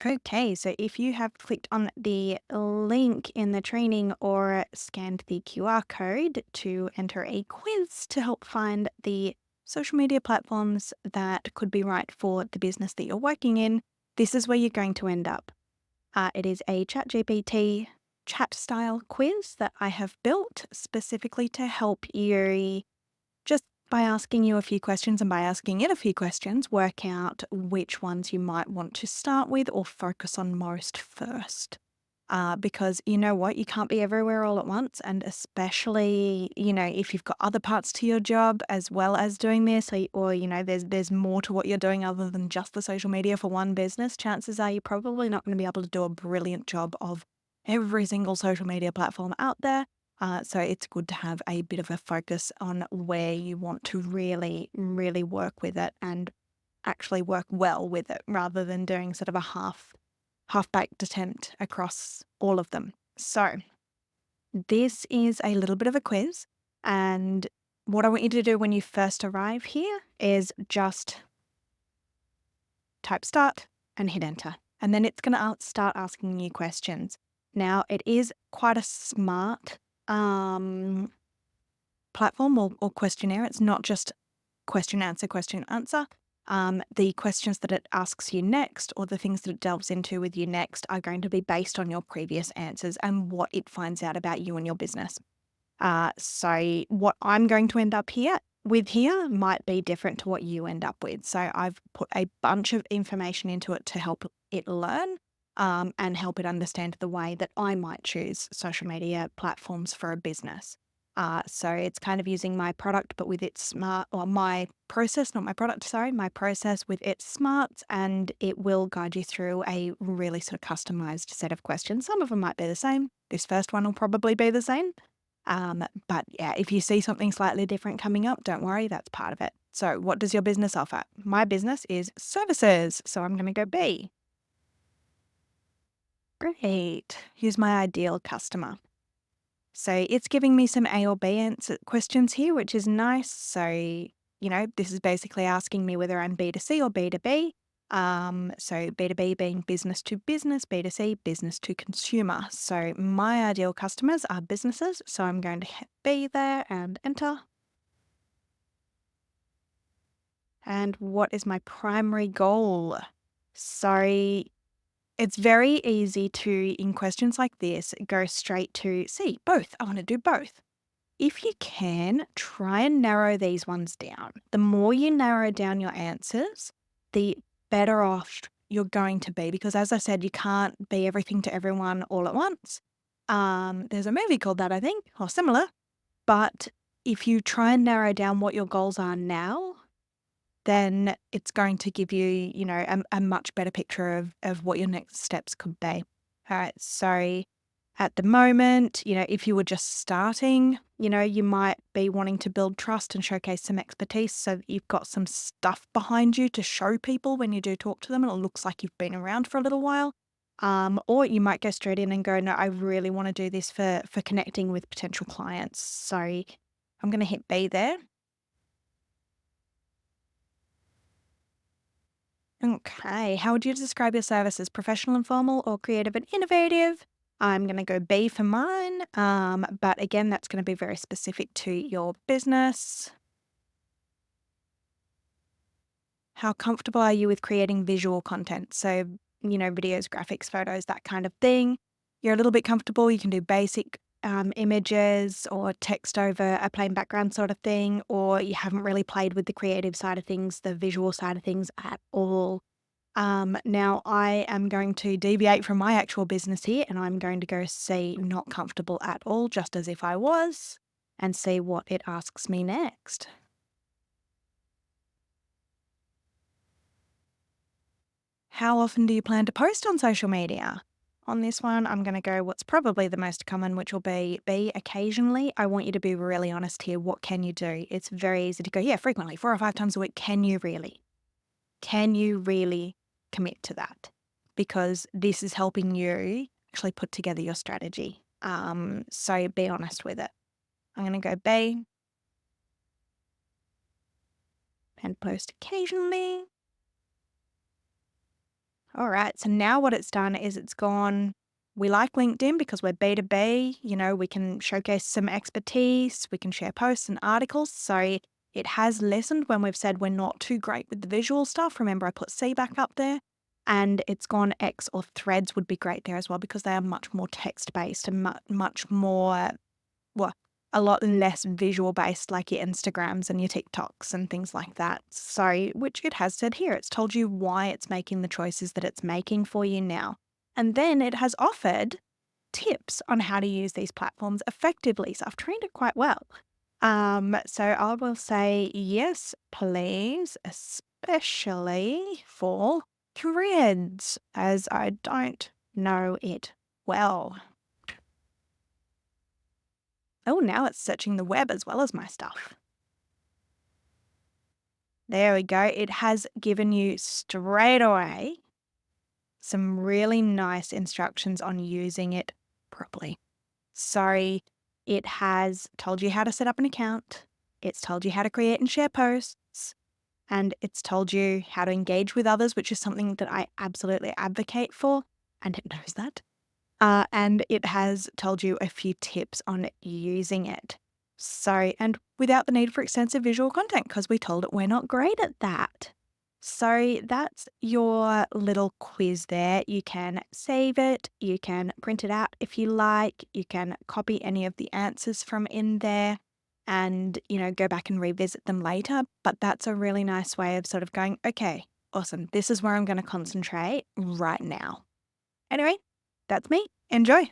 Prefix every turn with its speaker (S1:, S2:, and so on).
S1: Okay, so if you have clicked on the link in the training or scanned the QR code to enter a quiz to help find the social media platforms that could be right for the business that you're working in, this is where you're going to end up. It is a ChatGPT chat style quiz that I have built specifically to help you just by asking you a few questions and by asking it a few questions, work out which ones you might want to start with or focus on most first. Because you know what, you can't be everywhere all at once. And especially, if you've got other parts to your job as well as doing this, or there's more to what you're doing other than just the social media for one business, chances are you're probably not going to be able to do a brilliant job of every single social media platform out there. So it's good to have a bit of a focus on where you want to really, really work with it and actually work well with it rather than doing sort of a half-baked attempt across all of them. So this is a little bit of a quiz, and what I want you to do when you first arrive here is just type start and hit enter. And then it's going to start asking you questions. Now, it is quite a smart platform or questionnaire. It's not just question, answer, question, answer. The questions that it asks you next or the things that it delves into with you next are going to be based on your previous answers and what it finds out about you and your business. So what I'm going to end up here might be different to what you end up with. So I've put a bunch of information into it to help it learn and help it understand the way that I might choose social media platforms for a business. So it's kind of using my product, but with its smart, or my process, not my product, sorry, my process with its smarts, and it will guide you through a really sort of customized set of questions. Some of them might be the same. This first one will probably be the same. But yeah, if you see something slightly different coming up, don't worry, that's part of it. So what does your business offer? My business is services. So I'm going to go B. Great. Who's my ideal customer? So it's giving me some A or B answer questions here, which is nice. So, this is basically asking me whether I'm B2C or B2B. So B2B being business to business, B2C, business to consumer. So my ideal customers are businesses. So I'm going to hit B there and enter. And what is my primary goal? So it's very easy to, in questions like this, go straight to C, both. I want to do both. If you can, try and narrow these ones down. The more you narrow down your answers, the better off you're going to be. Because as I said, you can't be everything to everyone all at once. There's a movie called that, I think, or similar. But if you try and narrow down what your goals are now, then it's going to give you, a much better picture of what your next steps could be. All right. So at the moment, if you were just starting, you might be wanting to build trust and showcase some expertise so that you've got some stuff behind you to show people when you do talk to them and it looks like you've been around for a little while. Or you might go straight in and go, no, I really want to do this for connecting with potential clients. So I'm going to hit B there. Okay, how would you describe your service as professional and formal or creative and innovative? I'm going to go B for mine, but again, that's going to be very specific to your business. How comfortable are you with creating visual content? So, videos, graphics, photos, that kind of thing. You're a little bit comfortable, you can do basic images or text over a plain background sort of thing, or you haven't really played with the creative side of things, the visual side of things at all. Now I am going to deviate from my actual business here and I'm going to go see not comfortable at all, just as if I was, and see what it asks me next. How often do you plan to post on social media? On this one, I'm going to go what's probably the most common, which will be occasionally. I want you to be really honest here. What can you do? It's very easy to go, yeah, frequently, 4 or 5 times a week. Can you really? Can you really commit to that? Because this is helping you actually put together your strategy. So be honest with it. I'm going to go B and post occasionally. All right. So now what it's done is it's gone, we like LinkedIn because we're B2B, we can showcase some expertise, we can share posts and articles. So it has listened when we've said we're not too great with the visual stuff. Remember, I put C back up there. And it's gone X or threads would be great there as well because they are much more text based and much more, well, a lot less visual based, like your Instagrams and your TikToks and things like that. So, which it has said here, it's told you why it's making the choices that it's making for you now. And then it has offered tips on how to use these platforms effectively. So I've trained it quite well. So I will say yes, please, especially for threads, as I don't know it well. Oh, now it's searching the web as well as my stuff. There we go. It has given you straight away some really nice instructions on using it properly. So it has told you how to set up an account. It's told you how to create and share posts. And it's told you how to engage with others, which is something that I absolutely advocate for. And it knows that. And it has told you a few tips on using it. So, and without the need for extensive visual content, because we told it we're not great at that. So that's your little quiz there. You can save it, you can print it out if you like, you can copy any of the answers from in there and, go back and revisit them later. But that's a really nice way of sort of going, okay, awesome. This is where I'm going to concentrate right now. Anyway, that's me. Enjoy.